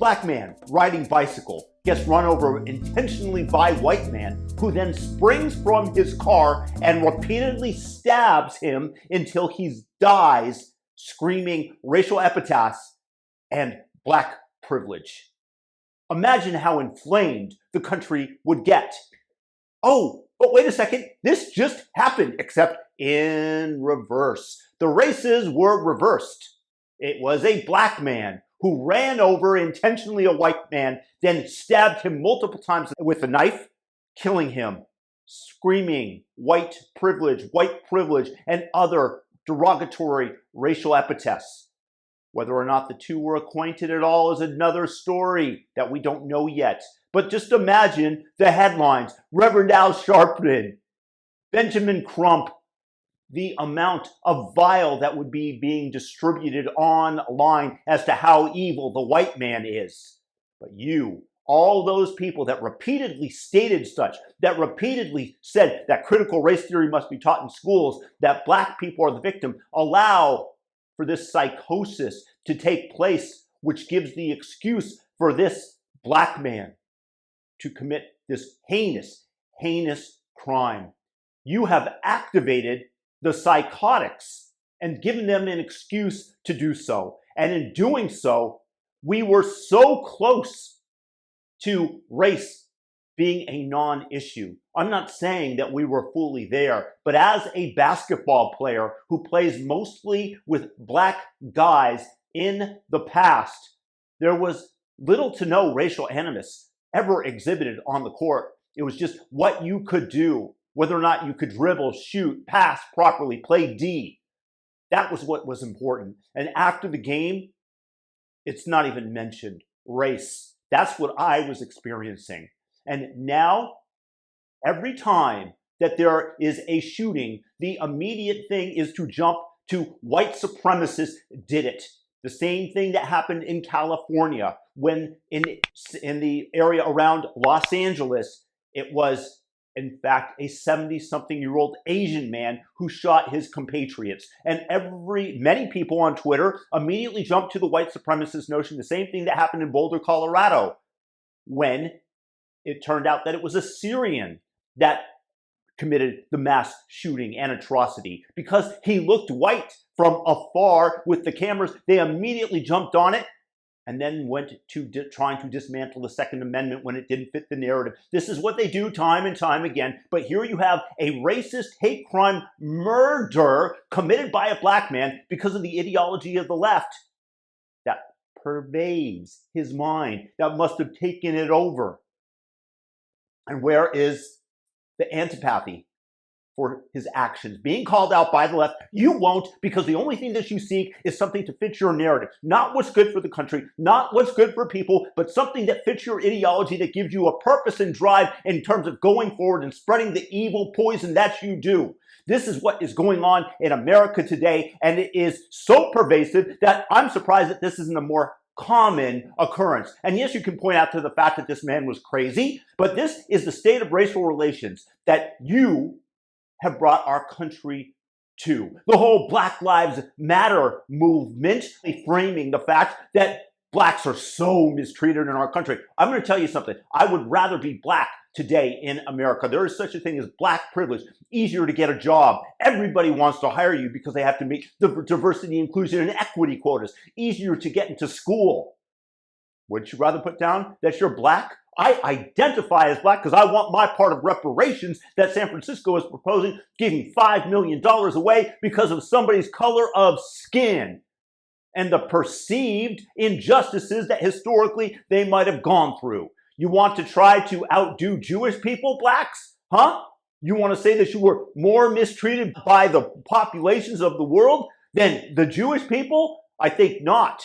Black man riding bicycle gets run over intentionally by white man, who then springs from his car and repeatedly stabs him until he dies, screaming racial epitaphs and black privilege. Imagine how inflamed the country would get. Oh, but wait a second, this just happened, except in reverse. The races were reversed. It was a black man who ran over intentionally a white man, then stabbed him multiple times with a knife, killing him, screaming white privilege, and other derogatory racial epithets. Whether or not the two were acquainted at all is another story that we don't know yet. But just imagine the headlines: Reverend Al Sharpton, Benjamin Crump, the amount of vile that would be being distributed online as to how evil the white man is. But you, all those people that repeatedly stated such, that repeatedly said that critical race theory must be taught in schools, that black people are the victim, allow for this psychosis to take place, which gives the excuse for this black man to commit this heinous crime. You have activated the psychotics and given them an excuse to do so. And in doing so, we were so close to race being a non-issue. I'm not saying that we were fully there, but as a basketball player who plays mostly with black guys in the past, there was little to no racial animus ever exhibited on the court. It was just what you could do, whether or not you could dribble, shoot, pass properly, play D. That was what was important. And after the game, it's not even mentioned. Race. That's what I was experiencing. And now, every time that there is a shooting, the immediate thing is to jump to white supremacists did it. The same thing that happened in California when in the area around Los Angeles, it was in fact a 70-something-year-old Asian man who shot his compatriots. And many people on Twitter immediately jumped to the white supremacist notion, the same thing that happened in Boulder, Colorado, when it turned out that it was a Syrian that committed the mass shooting and atrocity. Because he looked white from afar with the cameras, they immediately jumped on it and then went to trying to dismantle the Second Amendment when it didn't fit the narrative. This is what they do time and time again. But here you have a racist hate crime murder committed by a black man because of the ideology of the left that pervades his mind, that must have taken it over. And where is the antipathy for his actions? Being called out by the left, you won't, because the only thing that you seek is something to fit your narrative. Not what's good for the country, not what's good for people, but something that fits your ideology, that gives you a purpose and drive in terms of going forward and spreading the evil poison that you do. This is what is going on in America today, and it is so pervasive that I'm surprised that this isn't a more common occurrence. And yes, you can point out to the fact that this man was crazy, but this is the state of racial relations that you have brought our country to. The whole Black Lives Matter movement, framing the fact that blacks are so mistreated in our country. I'm going to tell you something. I would rather be black today in America. There is such a thing as black privilege. Easier to get a job. Everybody wants to hire you because they have to meet the diversity, inclusion, and equity quotas. Easier to get into school. Would you rather put down that you're black? I identify as black because I want my part of reparations that San Francisco is proposing, giving $5 million away because of somebody's color of skin and the perceived injustices that historically they might have gone through. You want to try to outdo Jewish people, blacks? Huh? You want to say that you were more mistreated by the populations of the world than the Jewish people? I think not.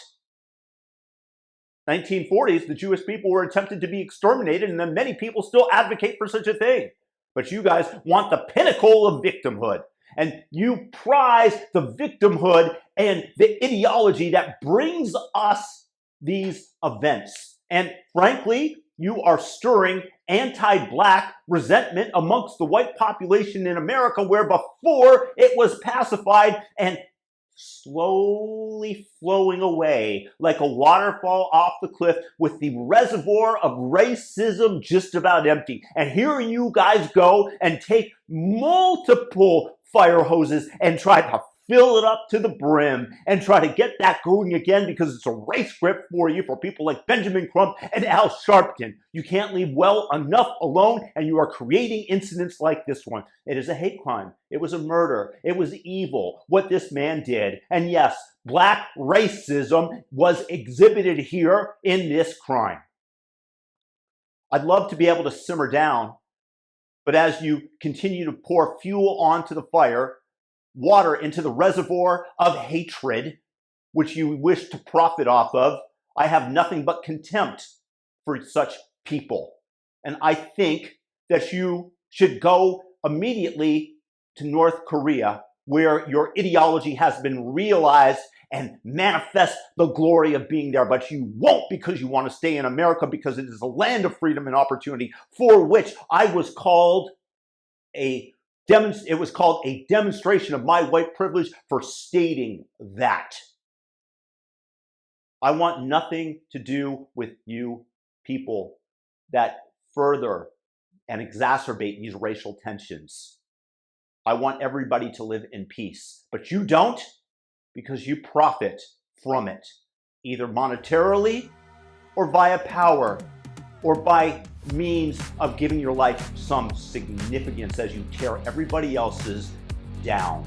1940s, the Jewish people were attempted to be exterminated, and then many people still advocate for such a thing. But you guys want the pinnacle of victimhood. And you prize the victimhood and the ideology that brings us these events. And frankly, you are stirring anti-black resentment amongst the white population in America, where before it was pacified and slowly flowing away like a waterfall off the cliff with the reservoir of racism just about empty. And here you guys go and take multiple fire hoses and try to fill it up to the brim and try to get that going again because it's a race grip for you for people like Benjamin Crump and Al Sharpton. You can't leave well enough alone, and you are creating incidents like this one. It is a hate crime. It was a murder. It was evil, what this man did. And yes, black racism was exhibited here in this crime. I'd love to be able to simmer down, but as you continue to pour fuel onto the fire, water into the reservoir of hatred, which you wish to profit off of, I have nothing but contempt for such people. And I think that you should go immediately to North Korea, where your ideology has been realized, and manifest the glory of being there. But you won't, because you want to stay in America, because it is a land of freedom and opportunity, for which I was called a demonstration of my white privilege for stating that. I want nothing to do with you people that further and exacerbate these racial tensions. I want everybody to live in peace, but you don't, because you profit from it, either monetarily or via power, or by means of giving your life some significance as you tear everybody else's down.